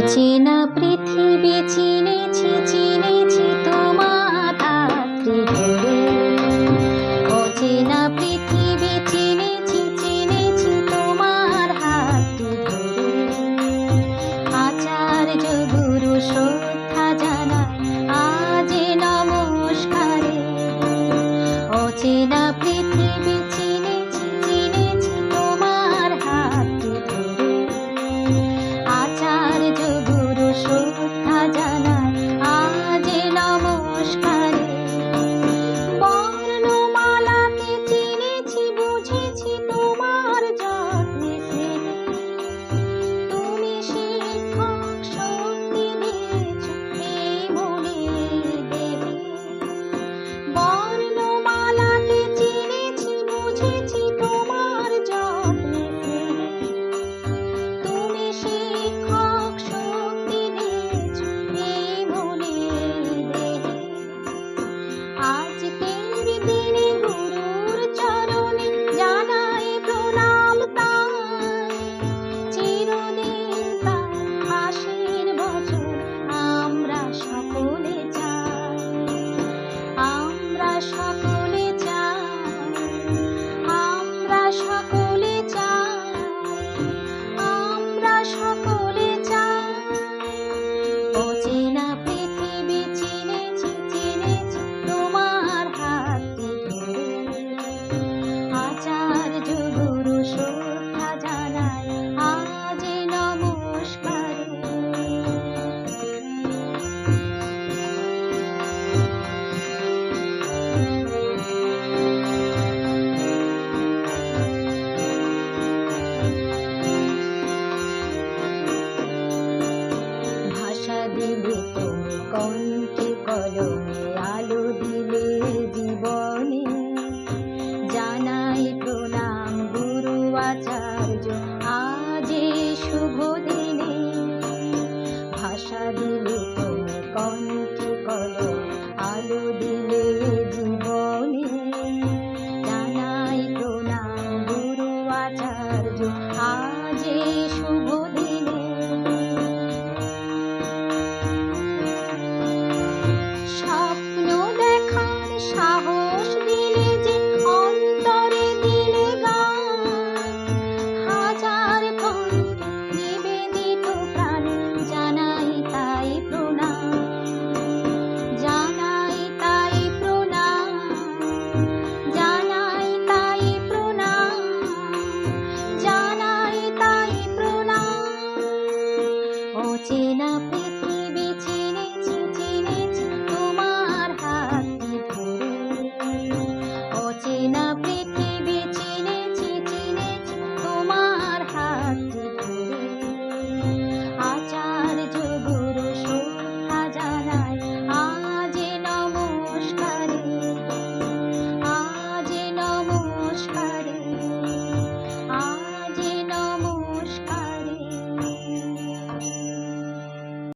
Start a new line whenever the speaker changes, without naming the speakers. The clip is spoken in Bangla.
অচেনা পৃথিবী চিনেছি চিনেছি তোমার হাতটি ধরে। অচেনা পৃথিবী চিনেছি চিনেছি তোমার হাতটি ধরে। আচার্য গুরু শ্রদ্ধা জানাই আজ নমস্কারে। অচেনা পৃথিবী চিনেছি চিনেছি তোমার হাতটি ধরে। আচার্য গুরু শ্রদ্ধা জানাই আজ নমস্কারে। বর্ণমালাকে চিনেছি বুঝেছি তোমার যত্নে স্নেহে। তুমি শিক্ষক শক্তি দিয়েছ এই মনে দেহে। বর্ণমালাকে চিনেছি বুঝেছি তোমার যত্নে স্নেহে। তুমি শিক্ষক শক্তি দিয়েছ এই মনে দেহে। আজকের দিনে গুরুর চরণে জানাই প্রণাম তাই। চিরদিন তার আশীর্বচন আমরা সকলে চাই। আমরা সকলে চাই। আমরা সকলে চাই। আমরা সকলে চাই। অচেনা পৃথিবী চিনেছি চিনেছি তোমার হাতটি ধরে। আচার্য গুরু শ্রদ্ধা জানাই আজ নমস্কারে। ভাষা দিলে তুমি কণ্ঠে কলমে আলো দিলে জীবনে। জানাই প্রণাম গুরু আচার্য আজ শুভ দিনে। ভাষা দিলে তুমি কণ্ঠে কলমে আলো দিলে জীবনে। জানাই প্রণাম গুরু আচার্য আজ শুভ দিনে।